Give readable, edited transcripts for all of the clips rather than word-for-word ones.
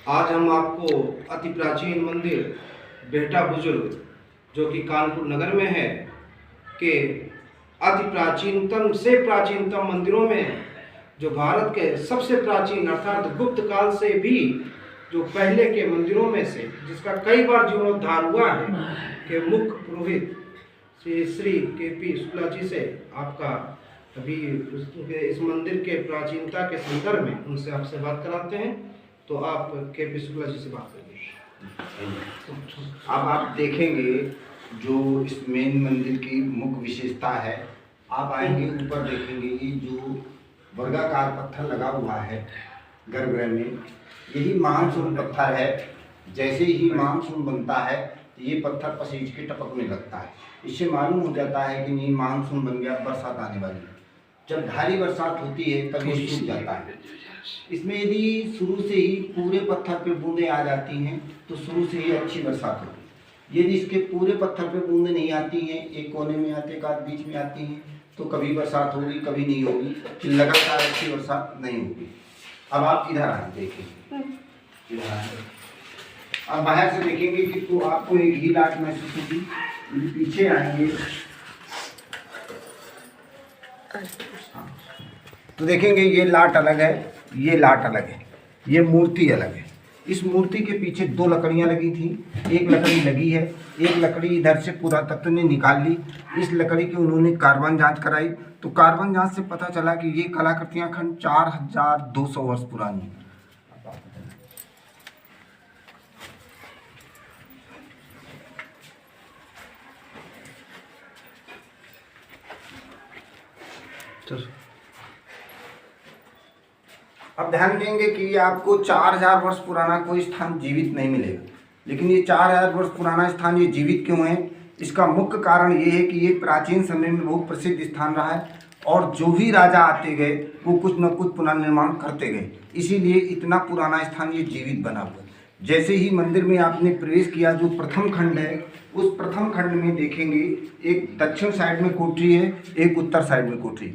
आज हम आपको अति प्राचीन मंदिर बेहटा बुजुर्ग जो कि कानपुर नगर में है के अति प्राचीनतम से प्राचीनतम मंदिरों में जो भारत के सबसे प्राचीन अर्थात गुप्त काल से भी जो पहले के मंदिरों में से जिसका कई बार जीर्णोद्धार हुआ है के मुख्य पुरोहित श्री के.पी. शुक्ला जी से आपका अभी इस मंदिर के प्राचीनता के संदर्भ में उनसे आपसे बात कराते हैं। तो आप के.पी. शुक्ला जी से बात करिए। अब आप देखेंगे जो इस मेन मंदिर की मुख्य विशेषता है, आप आएंगे ऊपर देखेंगे ये जो वर्गाकार पत्थर लगा हुआ है गर्भगृह में, यही मानसून पत्थर है। जैसे ही मानसून बनता है तो ये पत्थर पसीज के टपकने लगता है। इससे मालूम हो जाता है कि नहीं मानसून बन गया, बरसात आने वाली है। जब भारी बरसात होती है तब ये सूख जाता है। इसमें यदि शुरू से ही पूरे पत्थर पे बूंदें आ जाती हैं तो शुरू से ही अच्छी बरसात होती है। यदि इसके पूरे पत्थर पे बूंदें नहीं आती हैं, एक कोने में आते एक आध बीच में आती हैं, तो कभी बरसात होगी कभी नहीं होगी, फिर लगातार अच्छी बरसात नहीं होगी। अब आप इधर आए देखेंगे, इधर आए अब बाहर से देखेंगे कि तो आपको एक ही लाट महसूस होगी। पीछे आएंगे तो देखेंगे ये लाट अलग है, ये लाट अलग है, ये मूर्ति अलग है। इस मूर्ति के पीछे दो लकड़ियां लगी थी, एक लकड़ी लगी है, एक लकड़ी इधर से पुरातत्व ने निकाल ली। इस लकड़ी की उन्होंने कार्बन जांच कराई तो कार्बन जांच से पता चला कि ये कलाकृतियां खंड 4200 वर्ष पुरानी है। अब ध्यान देंगे कि ये आपको 4000 वर्ष पुराना कोई स्थान जीवित नहीं मिलेगा, लेकिन ये 4000 वर्ष पुराना स्थान ये जीवित क्यों है? इसका मुख्य कारण ये है कि ये प्राचीन समय में बहुत प्रसिद्ध स्थान रहा है और जो भी राजा आते गए वो कुछ न कुछ पुनर्निर्माण करते गए, इसीलिए इतना पुराना स्थान ये जीवित बना हुआ है। जैसे ही मंदिर में आपने प्रवेश किया, जो प्रथम खंड है उस प्रथम खंड में देखेंगे एक दक्षिण साइड में कोठरी है, एक उत्तर साइड में कोठरी।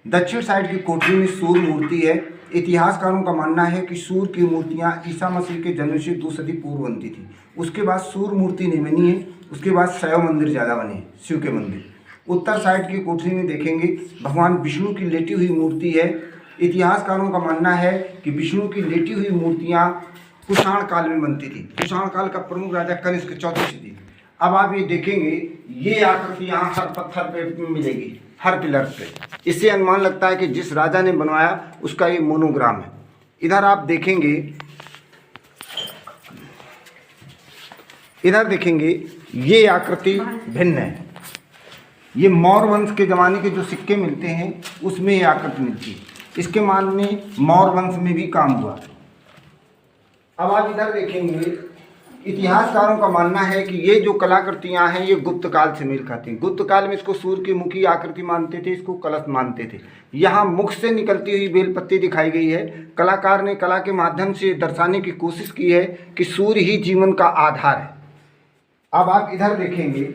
दक्षिण साइड की कोठरी में सूर्य मूर्ति है। इतिहासकारों का मानना है कि सूर्य की मूर्तियां ईसा मसीह के जन्म से 2 सदी पूर्व बनती थी। उसके बाद सूर्य मूर्ति नहीं बनी है, उसके बाद शैव मंदिर ज़्यादा बने हैं, शिव के मंदिर। उत्तर साइड की कोठरी में देखेंगे भगवान विष्णु की लेटी हुई मूर्ति है। इतिहासकारों का मानना है कि विष्णु की लेटी हुई मूर्तियाँ कुषाण काल में बनती थी। कुषाण काल का प्रमुख राजा कनिष्क चौथी सदी। अब आप ये देखेंगे ये आकृति यहाँ हर पत्थर पे मिलेगी, हर पिलर पे। इससे अनुमान लगता है कि जिस राजा ने बनवाया उसका ये मोनोग्राम है। इधर आप देखेंगे, इधर देखेंगे ये आकृति भिन्न है। ये मौर्य वंश के ज़माने के जो सिक्के मिलते हैं उसमें ये आकृति मिलती है। इसके मानने मौर्य वंश में भी काम हुआ। अब आप इधर देखेंगे, इतिहासकारों का मानना है कि ये जो कलाकृतियां हैं ये गुप्त काल से मेल खाती हैं। गुप्त काल में इसको सूर्य की मुखी आकृति मानते थे, इसको कलश मानते थे। यहाँ मुख से निकलती हुई बेलपत्ती दिखाई गई है। कलाकार ने कला के माध्यम से दर्शाने की कोशिश की है कि सूर्य ही जीवन का आधार है। अब आप इधर देखेंगे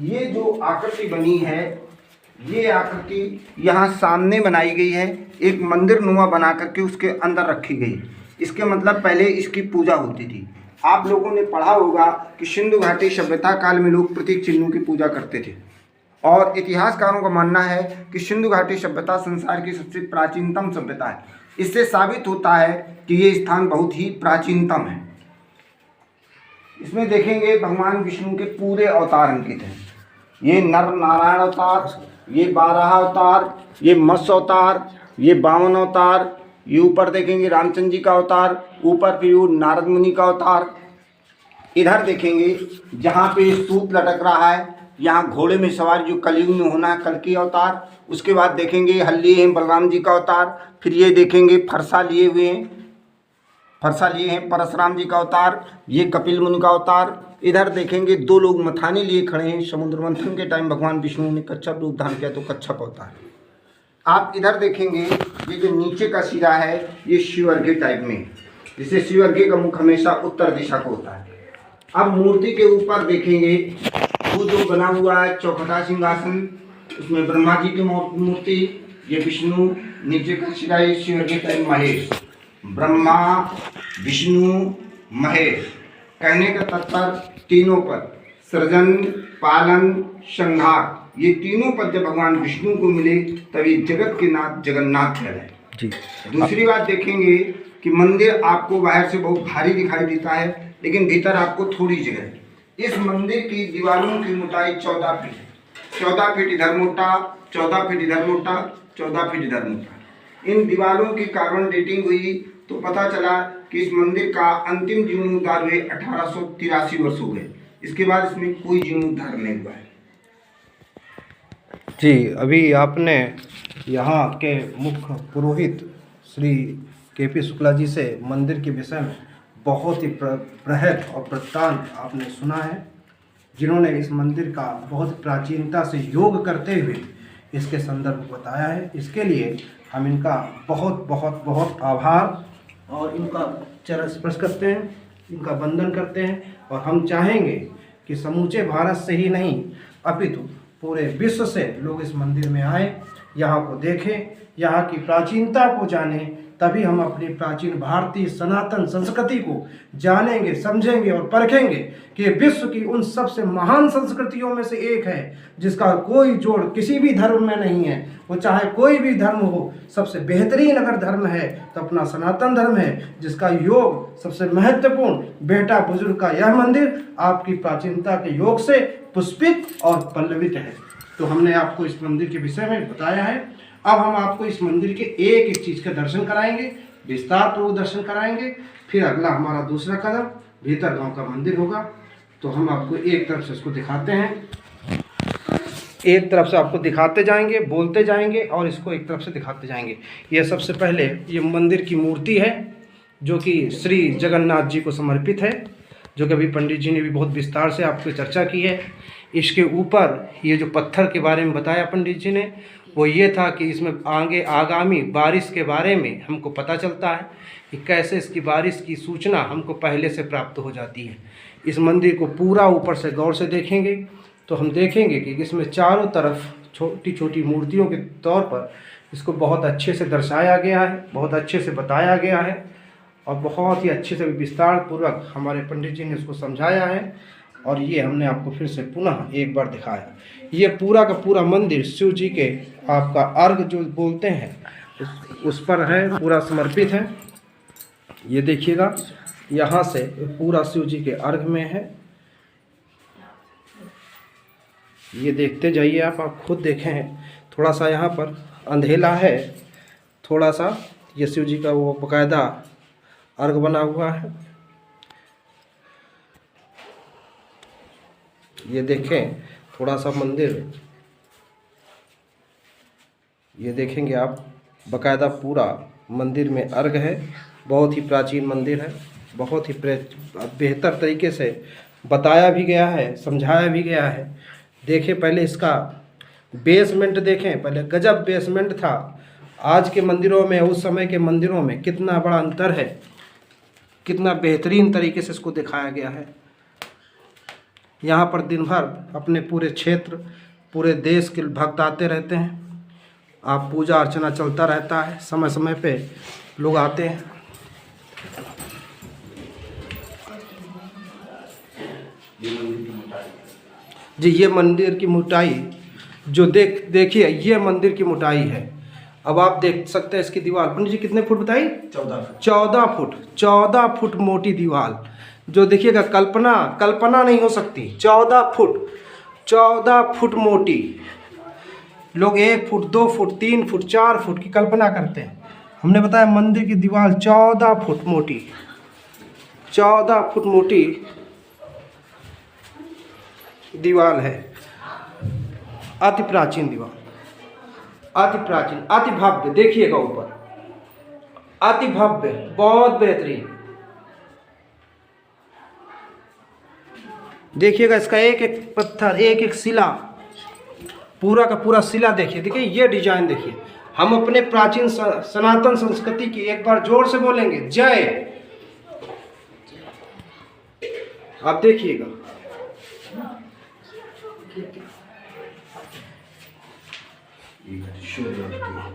ये जो आकृति बनी है, ये आकृति यहाँ सामने बनाई गई है, एक मंदिर नुमा बना करके उसके अंदर रखी गई। इसके मतलब पहले इसकी पूजा होती थी। आप लोगों ने पढ़ा होगा कि सिंधु घाटी सभ्यता काल में लोग प्रतीक चिन्हों की पूजा करते थे और इतिहासकारों का मानना है कि सिंधु घाटी सभ्यता संसार की सबसे प्राचीनतम सभ्यता है। इससे साबित होता है कि ये स्थान बहुत ही प्राचीनतम है। इसमें देखेंगे भगवान विष्णु के पूरे अवतार अंकित हैं। ये नर नारायण अवतार, ये 12 अवतार, ये मत्स्य अवतार, ये वामन अवतार, ये ऊपर देखेंगे रामचंद्र जी का अवतार, ऊपर फिर नारद मुनि का अवतार। इधर देखेंगे जहाँ पे सूत लटक रहा है, यहाँ घोड़े में सवार जो कलयुग में होना है, कल्कि अवतार। उसके बाद देखेंगे हल्ली हैं बलराम जी का अवतार। फिर ये देखेंगे फरसा लिए हुए हैं, फरसा लिए हैं परशुराम जी का अवतार, ये कपिल मुनि का अवतार। इधर देखेंगे 2 लोग मथाने लिए खड़े हैं। समुद्र मंथन के टाइम भगवान विष्णु ने कच्छप रूप धारण किया तो कच्छप अवतार। आप इधर देखेंगे ये जो नीचे का सिरा है ये शिवर्घ्य टाइप में, जिससे शिवर्घ्य का मुख हमेशा उत्तर दिशा को होता है। अब मूर्ति के ऊपर देखेंगे वो जो बना हुआ है चौखटा सिंहासन, उसमें ब्रह्मा जी की मूर्ति, ये विष्णु, नीचे का सिरा शिवर्घ्य टाइप महेश। ब्रह्मा, विष्णु, महेश, कहने का तात्पर्य तीनों पद, सृजन, पालन, संहार, ये तीनों पद जब भगवान विष्णु को मिले तभी जगत के नाथ जगन्नाथ कहलाए। जी। दूसरी बात देखेंगे कि मंदिर आपको बाहर से बहुत भारी दिखाई देता है, लेकिन भीतर आपको थोड़ी जगह है। इस मंदिर की दीवारों की मोटाई 14 फीट है। 14 फीट इधर मोटा, 14 फीट इधर मोटा, 14 फीट इधर मोटा। इन दीवारों की कार्बन डेटिंग हुई तो पता चला कि इस मंदिर का अंतिम जीर्णोद्धार हुए 1883 वर्ष हो गए। इसके बाद इसमें कोई जीर्णोद्धार नहीं हुआ है। जी, अभी आपने यहाँ के मुख्य पुरोहित श्री के.पी. शुक्ला जी से मंदिर के विषय में बहुत ही बृहद और वृत्तांत आपने सुना है, जिन्होंने इस मंदिर का बहुत प्राचीनता से योग करते हुए इसके संदर्भ को बताया है। इसके लिए हम इनका बहुत बहुत बहुत आभार और इनका चरण स्पर्श करते हैं, इनका वंदन करते हैं। और हम चाहेंगे कि समूचे भारत से ही नहीं अपितु पूरे विश्व से लोग इस मंदिर में आए, यहाँ को देखें, यहाँ की प्राचीनता को जानें, तभी हम अपनी प्राचीन भारतीय सनातन संस्कृति को जानेंगे, समझेंगे और परखेंगे कि विश्व की उन सबसे महान संस्कृतियों में से एक है जिसका कोई जोड़ किसी भी धर्म में नहीं है। वो चाहे कोई भी धर्म हो, सबसे बेहतरीन अगर धर्म है तो अपना सनातन धर्म है, जिसका योग सबसे महत्वपूर्ण बेटा बुजुर्ग का यह मंदिर आपकी प्राचीनता के योग से पुष्पित और पल्लवित है। तो हमने आपको इस मंदिर के विषय में बताया है। अब हम आपको इस मंदिर के एक एक चीज़ का दर्शन कराएंगे, विस्तार पूर्वक दर्शन कराएंगे। फिर अगला हमारा दूसरा कदम भीतर गांव का मंदिर होगा। तो हम आपको एक तरफ से इसको दिखाते हैं, एक तरफ से आपको दिखाते जाएंगे, बोलते जाएंगे और इसको एक तरफ से दिखाते जाएंगे। ये सबसे पहले ये मंदिर की मूर्ति है जो कि श्री जगन्नाथ जी को समर्पित है, जो कि अभी पंडित जी ने भी बहुत विस्तार से आपको चर्चा की है। इसके ऊपर ये जो पत्थर के बारे में बताया पंडित जी ने, वो ये था कि इसमें आगे आगामी बारिश के बारे में हमको पता चलता है कि कैसे इसकी बारिश की सूचना हमको पहले से प्राप्त हो जाती है। इस मंदिर को पूरा ऊपर से गौर से देखेंगे तो हम देखेंगे कि इसमें चारों तरफ छोटी छोटी मूर्तियों के तौर पर इसको बहुत अच्छे से दर्शाया गया है, बहुत अच्छे से बताया गया है और बहुत ही अच्छे से विस्तार पूर्वक हमारे पंडित जी ने इसको समझाया है। और ये हमने आपको फिर से पुनः एक बार दिखाया। ये पूरा का पूरा मंदिर शिव जी के आपका अर्घ जो बोलते हैं उस पर है, पूरा समर्पित है। ये देखिएगा, यहाँ से पूरा शिव जी के अर्घ में है। ये देखते जाइए, आप खुद देखें। थोड़ा सा यहाँ पर अंधेला है, थोड़ा सा ये शिव जी का वो बकायदा अर्घ बना हुआ है। ये देखें थोड़ा सा मंदिर, ये देखेंगे आप, बकायदा पूरा मंदिर में अर्घ है। बहुत ही प्राचीन मंदिर है, बहुत ही बेहतर तरीके से बताया भी गया है, समझाया भी गया है। देखें पहले इसका बेसमेंट देखें, पहले गजब बेसमेंट था। आज के मंदिरों में उस समय के मंदिरों में कितना बड़ा अंतर है, कितना बेहतरीन तरीके से इसको दिखाया गया है। यहाँ पर दिन भर अपने पूरे क्षेत्र, पूरे देश के भक्त आते रहते हैं। आप पूजा अर्चना चलता रहता है, समय समय पे लोग आते हैं। जी, ये मंदिर की मोटाई जो देखिए, ये मंदिर की मोटाई है। अब आप देख सकते हैं इसकी दीवार, पंडित जी कितने फुट बताई? 14 फुट मोटी दीवार, जो देखिएगा कल्पना नहीं हो सकती। 14 फुट मोटी। लोग 1 फुट, 2 फुट, 3 फुट, 4 फुट की कल्पना करते हैं। हमने बताया मंदिर की दीवार 14 फुट मोटी, 14 फुट मोटी दीवार है। अति प्राचीन दीवार, अति प्राचीन, अति भव्य। देखिएगा ऊपर, अति भव्य, बहुत बेहतरीन। देखिएगा इसका एक एक पत्थर, एक एक शिला, पूरा का पूरा शिला देखिए। देखिए ये डिजाइन देखिए। हम अपने प्राचीन सनातन संस्कृति की एक बार जोर से बोलेंगे जय। आप देखिएगा,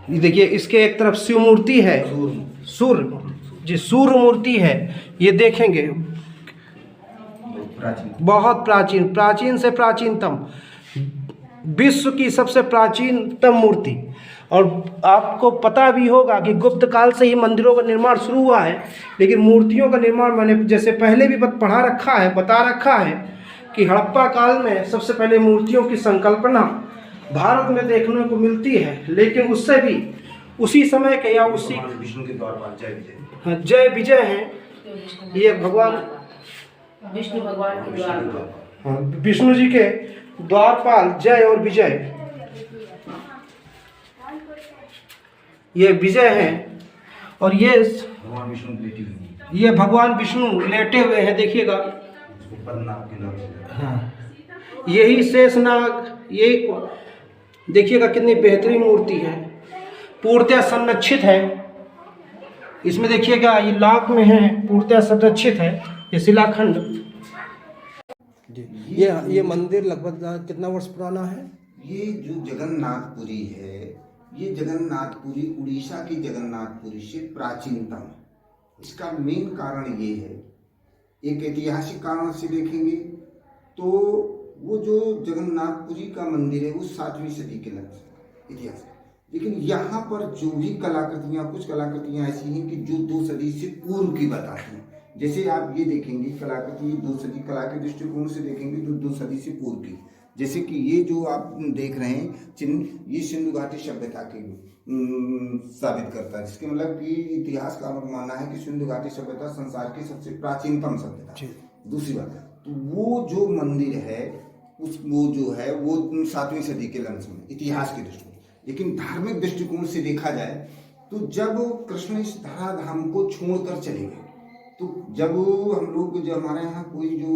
ये देखिए इसके एक तरफ शिव मूर्ति है, सूर्य जो सूर्य मूर्ति है ये देखेंगे बहुत प्राचीन, प्राचीन से प्राचीनतम, विश्व की सबसे प्राचीनतम मूर्ति। और आपको पता भी होगा कि गुप्त काल से ही मंदिरों का निर्माण शुरू हुआ है, लेकिन मूर्तियों का निर्माण मैंने जैसे पहले भी बता रखा है कि हड़प्पा काल में सबसे पहले मूर्तियों की संकल्पना भारत में देखने को मिलती है। लेकिन उससे भी उसी समय के या उसी विष्णु के द्वारपाल जय विजय, हाँ, जय विजय हैं, ये भगवान विष्णु भगवान के द्वार, हाँ, विष्णु जी के द्वारपाल जय और विजय, ये विजय हैं। और ये भगवान विष्णु लेटी हुई, ये भगवान विष्णु लेटे हुए हैं, देखिएगा। पद्मनाभ के नाम से। हाँ, यही शेषनाग, ये देखिएगा कितनी बेहतरीन मूर्ति है, पूर्णतः संरक्षित है। इसमें देखिएगा ये लाख में है, पूर्णतः संरक्षित है ये शिलाखंड। ये मंदिर लगभग कितना वर्ष पुराना है? ये जो जगन्नाथपुरी है, ये जगन्नाथपुरी उड़ीसा की जगन्नाथपुरी से प्राचीनतम है। इसका मेन कारण ये है, एक ऐतिहासिक कारण से देखेंगे तो वो जो जगन्नाथपुरी का मंदिर है वो 7वीं सदी के लगभग इतिहास है। लेकिन यहाँ पर जो भी कलाकृतियाँ, कुछ कलाकृतियाँ ऐसी हैं कि जो 2 सदी से पूर्व की बताती हैं। जैसे आप ये देखेंगे कलाकृति 2 सदी कला के दृष्टिकोण से देखेंगे तो 2 सदी से पूर्व की, जैसे कि ये जो आप देख रहे हैं चिन्ह, ये सिंधु घाटी सभ्यता के साबित करता है, जिसके मतलब कि इतिहासकारों का मानना है कि सिंधु घाटी सभ्यता संसार की सबसे प्राचीनतम सभ्यता। दूसरी बात, तो वो जो मंदिर है वो जो है वो 7वीं सदी के लंस में इतिहास के दृष्टिकोण। लेकिन धार्मिक दृष्टिकोण से देखा जाए तो जब कृष्ण इस धराधाम को छोड़कर चले गए, तो जब हम लोग, जो हमारे यहाँ कोई जो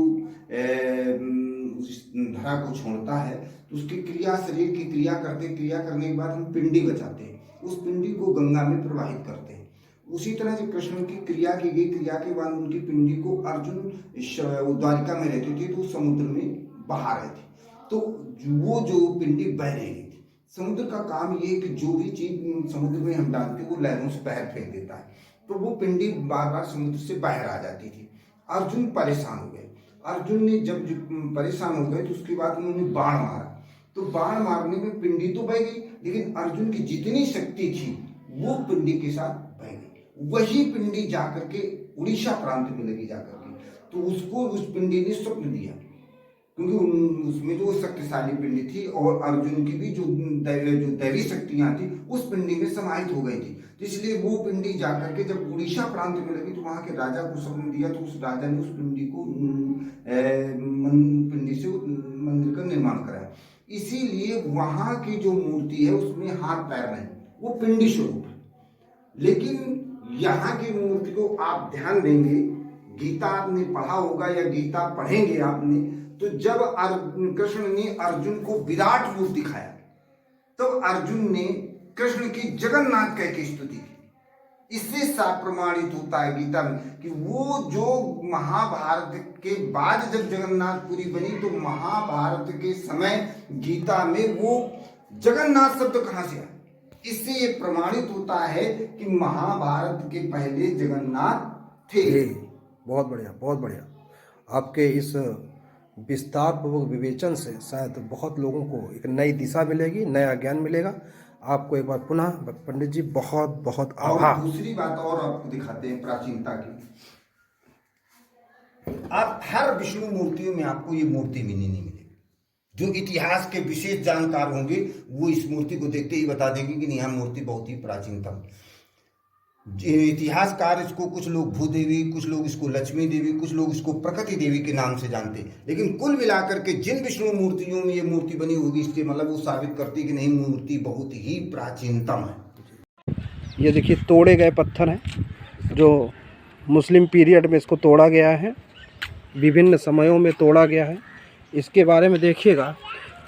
धरा को छोड़ता है तो उसकी क्रिया, शरीर की क्रिया करने के बाद हम पिंडी बचाते हैं, उस पिंडी को गंगा में प्रवाहित करते हैं। उसी तरह से कृष्ण की क्रिया की गई, क्रिया के बाद उनकी पिंडी को अर्जुन द्वारिका में रहते थे तो समुद्र में बहा रहे थे, तो वो जो पिंडी बह रही थी। समुद्र का काम ये है कि जो भी चीज समुद्र में हम डालते वो लहरों से बाहर फेंक देता है, तो वो पिंडी बार बार समुद्र से बाहर आ जाती थी। अर्जुन परेशान हो गए। अर्जुन ने जब परेशान हो गए तो उसके बाद उन्होंने बाण मारा, तो बाण मारने में पिंडी तो बह गई, लेकिन अर्जुन की जितनी शक्ति थी वो पिंडी के साथ बह गई। वही पिंडी जाकर के उड़ीसा प्रांत में लगी जाकर के, तो उसको उस पिंडी ने स्वप्न दिया, क्योंकि उसमें जो शक्तिशाली पिंडी थी और अर्जुन की भी जो दैवी शक्तियां थी उस पिंडी में समाहित हो गई थी। तो इसलिए वो पिंडी जाकर के जब उड़ीसा प्रांत में लगी तो वहां के राजा को स्वप्न दिया, तो उस राजा ने उस पिंडी को पिंडी से मंदिर का निर्माण कराया। इसीलिए वहां की जो मूर्ति है उसमें हाथ पैर नहीं, वो पिंडी स्वरूप है। लेकिन यहाँ की मूर्ति को आप ध्यान देंगे, गीता आपने पढ़ा होगा या गीता पढ़ेंगे आपने, तो जब कृष्ण ने अर्जुन को विराट रूप दिखाया तो अर्जुन ने कृष्ण की जगन्नाथ कह के स्तुति की। इससे साफ प्रमाणित होता है गीता में कि वो जो महाभारत के बाद जब जगन्नाथपुरी बनी तो महाभारत के समय गीता में वो जगन्नाथ शब्द कहाँ से आया। इससे ये प्रमाणित होता है कि महाभारत के पहले जगन्नाथ थे। बहुत बढ़िया, बहुत बढ़िया। आपके इस विस्तार पूर्वक विवेचन से शायद बहुत लोगों को एक नई दिशा मिलेगी, नया ज्ञान मिलेगा। आपको एक बार पुनः पंडित जी बहुत बहुत आभार। दूसरी बात और आपको दिखाते हैं प्राचीनता की। आप हर विष्णु मूर्तियों में आपको ये मूर्ति मिलनी नहीं मिलेगी। जो इतिहास के विशेष जानकार होंगे वो इस मूर्ति को देखते ही बता देंगे कि यह मूर्ति बहुत ही प्राचीनतम। इतिहासकार इसको, कुछ लोग भूदेवी, कुछ लोग इसको लक्ष्मी देवी, कुछ लोग इसको प्रकृति देवी के नाम से जानते हैं, लेकिन कुल मिलाकर के जिन विष्णु मूर्तियों में ये मूर्ति बनी होगी इसके मतलब वो साबित करती है कि नहीं, मूर्ति बहुत ही प्राचीनतम है। ये देखिए तोड़े गए पत्थर हैं, जो मुस्लिम पीरियड में इसको तोड़ा गया है, विभिन्न समयों में तोड़ा गया है। इसके बारे में देखिएगा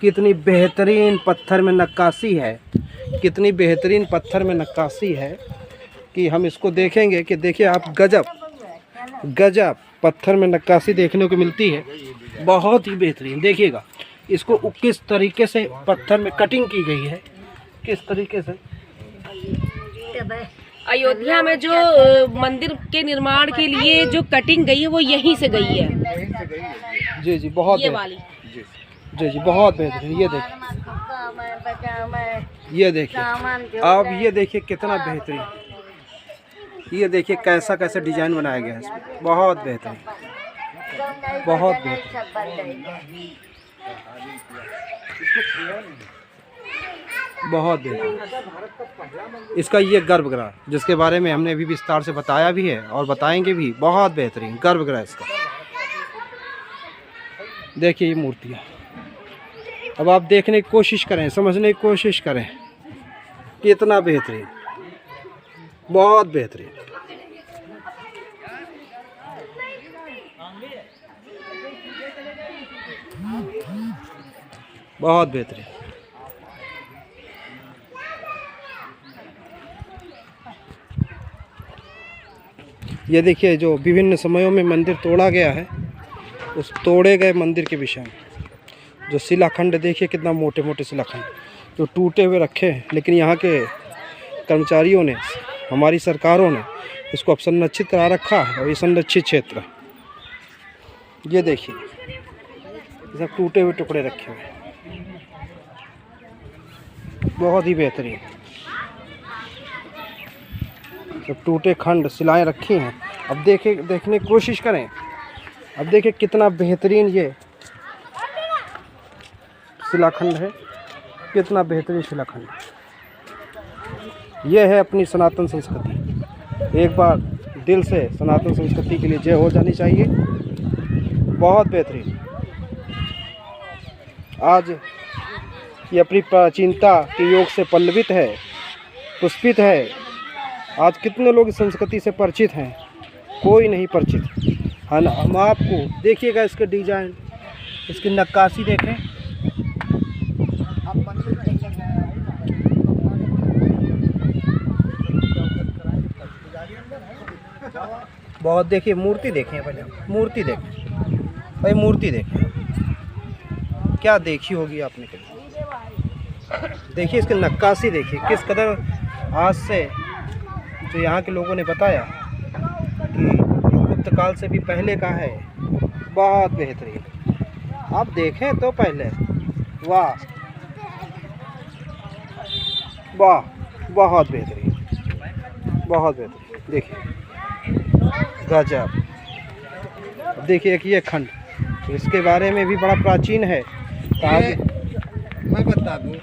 कितनी बेहतरीन पत्थर में नक्काशी है, कितनी बेहतरीन पत्थर में नक्काशी है कि हम इसको देखेंगे कि देखिए आप, गजब गजब पत्थर में नक्काशी देखने को मिलती है, बहुत ही बेहतरीन। देखिएगा इसको किस तरीके से पत्थर में कटिंग की गई है, किस तरीके से अयोध्या में जो मंदिर के निर्माण के लिए जो कटिंग गई है वो यहीं से गई है। जी जी बहुत ये वाली जी जी बहुत बेहतरीन। ये देखिए अब ये देखिए कितना बेहतरीन, ये देखिए कैसा कैसा डिजाइन बनाया गया है इसमें, बहुत बेहतरीन बहुत बेहतरीन बहुत बेहतरीन। इसका ये गर्भगृह जिसके बारे में हमने अभी विस्तार से बताया भी है और बताएंगे भी, बहुत बेहतरीन गर्भगृह इसका। देखिए ये मूर्तियाँ, अब आप देखने की कोशिश करें, समझने की कोशिश करें, कितना बेहतरीन, बहुत बेहतरीन। बहुत बेहतरीन। ये देखिए जो विभिन्न समयों में मंदिर तोड़ा गया है, उस तोड़े गए मंदिर के विषय में जो शिलाखंड देखिए, कितना मोटे मोटे शिलाखंड जो टूटे हुए रखे हैं, लेकिन यहाँ के कर्मचारियों ने, हमारी सरकारों ने इसको अब संरक्षित करा रखा है और ये संरक्षित क्षेत्र है। ये देखिए सब टूटे हुए टुकड़े रखे हुए, बहुत ही बेहतरीन, सब टूटे खंड शिलाएं रखी हैं। अब देखने की कोशिश करें, अब देखिए कितना बेहतरीन ये शिलाखंड है, कितना बेहतरीन शिलाखंड। ये है अपनी सनातन संस्कृति। एक बार दिल से सनातन संस्कृति के लिए जय हो जानी चाहिए। बहुत बेहतरीन। आज ये अपनी प्राचीनता के योग से पल्लवित है, पुष्पित है। आज कितने लोग इस संस्कृति से परिचित हैं, कोई नहीं परिचित। हम आपको देखिएगा इसके डिजाइन, इसकी नक्काशी देखें। बहुत देखिए, मूर्ति देखें पहले, मूर्ति देखें भाई, मूर्ति देखें, क्या देखी होगी आपने कभी। देखिए इसकी नक्काशी देखिए, किस कदर आज से जो यहाँ के लोगों ने बताया कि गुप्त काल से भी पहले का है। बहुत बेहतरीन, आप देखें तो पहले, वाह वाह, बहुत बेहतरीन, बहुत बेहतरीन। देखिए गजब। देखिए एक ये खंड, इसके बारे में भी बड़ा प्राचीन है। मैं बता दूँ,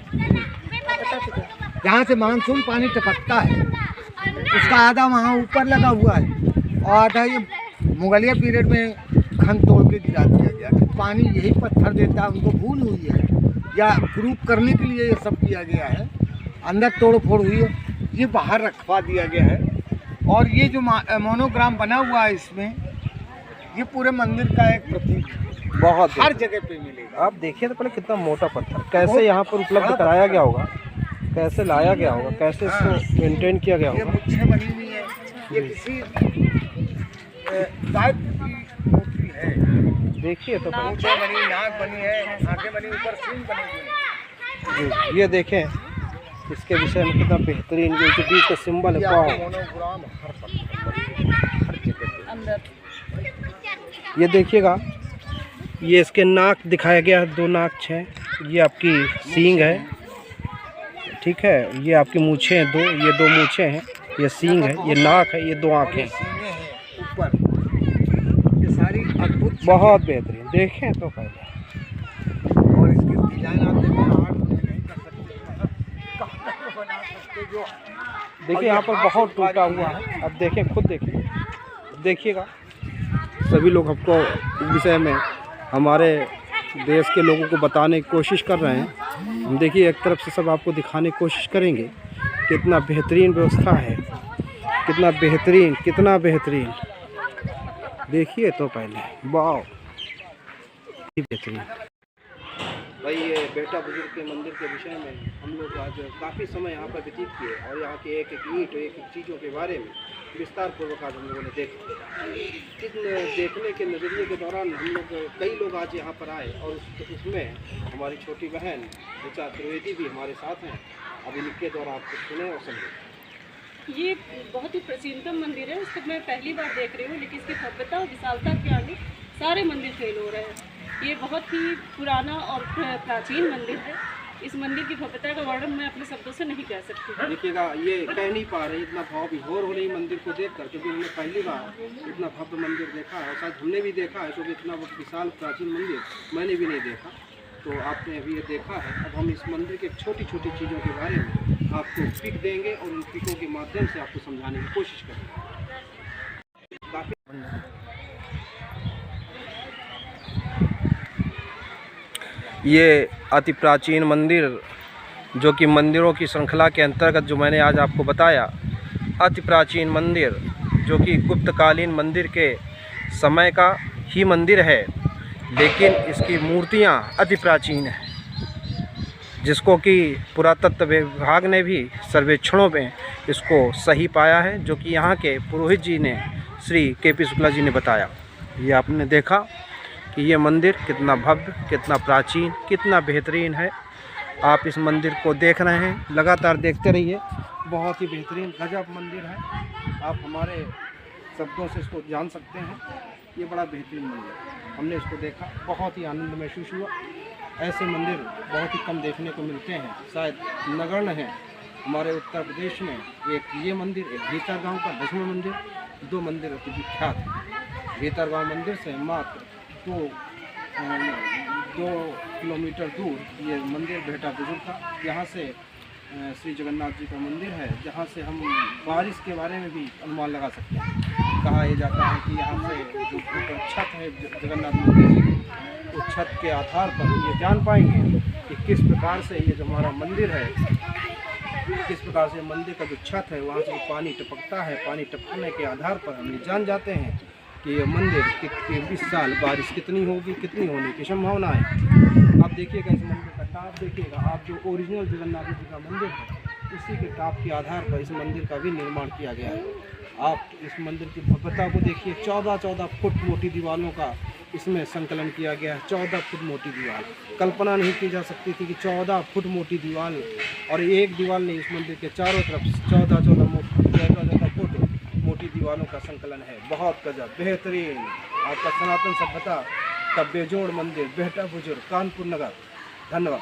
जहाँ से मानसून पानी टपकता है उसका आधा वहाँ ऊपर लगा हुआ है और आधा ये मुगलिया पीरियड में खंड तोड़ के गिरा दिया गया कि पानी यही पत्थर देता है। उनको भूल हुई है या प्रूफ करने के लिए ये सब किया गया है। अंदर तोड़ फोड़ हुई है, ये बाहर रखवा दिया गया है। और ये जो मोनोग्राम बना हुआ है इसमें, ये पूरे मंदिर का एक प्रतीक बहुत हर जगह पे मिलेगा। आप देखिए तो पहले कितना मोटा पत्थर कैसे यहाँ पर उपलब्ध कराया गया होगा, कैसे लाया गया होगा, कैसे इसको मेंटेन किया गया होगा। ये मुच्छें बनी हुई है, ये किसी गाय की मूर्ति है। देखिए तो मूछें बनी, नाक बनी है, आंखें बनी, ऊपर सींग बने हुए हैं। ये देखें इसके विषय में कितना बेहतरीन, ये जो बीच का सिंबल है, मोनोग्राम हर जगह। ये देखिएगा, ये इसके नाक दिखाया गया है, 2 नाक हैं। ये आपकी सींग है, ठीक है। ये आपकी मूछें हैं 2, ये 2 मूछें हैं, ये सींग है, ये नाक है, ये 2 आँखें ऊपर। ये सारी अद्भुत, बहुत बेहतरीन। देखें तो पहले, और इसके डिजाइन आप देखें, आर्ट नहीं कर सकते। देखिए यहाँ पर बहुत टूटा हुआ है। अब देखें, खुद देखें, देखिएगा। सभी लोग आपको इस विषय में हमारे देश के लोगों को बताने की कोशिश कर रहे हैं। हम देखिए एक तरफ से सब आपको दिखाने की कोशिश करेंगे कितना बेहतरीन व्यवस्था है, कितना बेहतरीन, कितना बेहतरीन। देखिए तो पहले, वाह बेहतरीन। भाई ये बेटा बुजुर्ग के मंदिर के विषय में हम लोग आज काफ़ी समय यहाँ पर व्यतीत किए और यहाँ के एक एक ईंट, एक एक चीज़ों के बारे में विस्तार पूर्वक आज हम लोगों ने देखा। इस देखने के नज़रिए के दौरान हम लोग, कई लोग आज यहाँ पर आए और उसमें हमारी छोटी बहन ऋचा त्रिवेदी भी हमारे साथ हैं। अब इनके द्वारा आपको सुने और समझे। ये बहुत ही प्राचीनतम मंदिर है। इसको मैं पहली बार देख रही हूँ, लेकिन इसकी भव्यता और विशालता के आगे सारे मंदिर फेल हो रहे हैं। ये बहुत ही पुराना और प्राचीन मंदिर है। इस मंदिर की भव्यता का वर्णन मैं अपने शब्दों से नहीं कह सकती। देखिएगा, ये कह नहीं पा रहे, इतना भाव विभोर हो रही मंदिर को देखकर, क्योंकि हमने पहली बार इतना भव्य मंदिर देखा है और शायद हमने भी देखा है, क्योंकि इतना विशाल प्राचीन मंदिर मैंने भी नहीं देखा। तो आपने अभी ये देखा है। अब हम इस मंदिर के छोटी छोटी चीज़ों के बारे में आपको पिक देंगे और उन पिकों के माध्यम से आपको समझाने की कोशिश करेंगे। काफ़ी ये अति प्राचीन मंदिर, जो कि मंदिरों की श्रृंखला के अंतर्गत जो मैंने आज आपको बताया, अति प्राचीन मंदिर जो कि गुप्तकालीन मंदिर के समय का ही मंदिर है, लेकिन इसकी मूर्तियां अति प्राचीन हैं, जिसको कि पुरातत्व विभाग ने भी सर्वेक्षणों में इसको सही पाया है, जो कि यहाँ के पुरोहित जी ने, श्री के.पी. शुक्ला जी ने बताया। ये आपने देखा कि ये मंदिर कितना भव्य, कितना प्राचीन, कितना बेहतरीन है। आप इस मंदिर को देख रहे हैं, लगातार देखते रहिए। बहुत ही बेहतरीन गजब मंदिर है। आप हमारे शब्दों से इसको जान सकते हैं। ये बड़ा बेहतरीन मंदिर है। हमने इसको देखा, बहुत ही आनंद महसूस हुआ। ऐसे मंदिर बहुत ही कम देखने को मिलते हैं, शायद नगण्य है हमारे उत्तर प्रदेश में। एक ये मंदिर, एक भीतरगांव का दशम मंदिर, दो मंदिर अति विख्यात हैं। भीतरगांव मंदिर से मात्र 2 किलोमीटर दूर ये मंदिर बेहटा बुजुर्ग का, यहाँ से श्री जगन्नाथ जी का मंदिर है, जहाँ से हम बारिश के बारे में भी अनुमान लगा सकते हैं। कहा यह जाता है कि यहाँ से जो ऊपर छत है जगन्नाथ मंदिर की, उस छत के आधार पर ये जान पाएंगे कि किस प्रकार से ये जो हमारा मंदिर है, किस प्रकार से मंदिर का जो छत है वहाँ से पानी टपकता है। पानी टपकने के आधार पर हम ये जान जाते हैं कि ये मंदिर इस साल बारिश कितनी होगी, कितनी होने की संभावना है। आप देखिएगा इस मंदिर का टाप देखिएगा, आप जो ओरिजिनल जगन्नाथ जी का मंदिर है, उसी के टाप के आधार पर इस मंदिर का भी निर्माण किया गया है। आप इस मंदिर की भव्यता को देखिए। 14 फुट मोटी दीवारों का इसमें संकलन किया गया है। 14 फुट मोटी दीवार, कल्पना नहीं की जा सकती थी कि 14 फुट मोटी दीवार, और एक दीवार नहीं, इस मंदिर के चारों तरफ 14 फुट मोटी दीवारों का संकलन है। बहुत गजब बेहतरीन आपका सनातन सभ्यता का बेजोड़ मंदिर बेहटा बुजुर्ग, कानपुर नगर। धन्यवाद।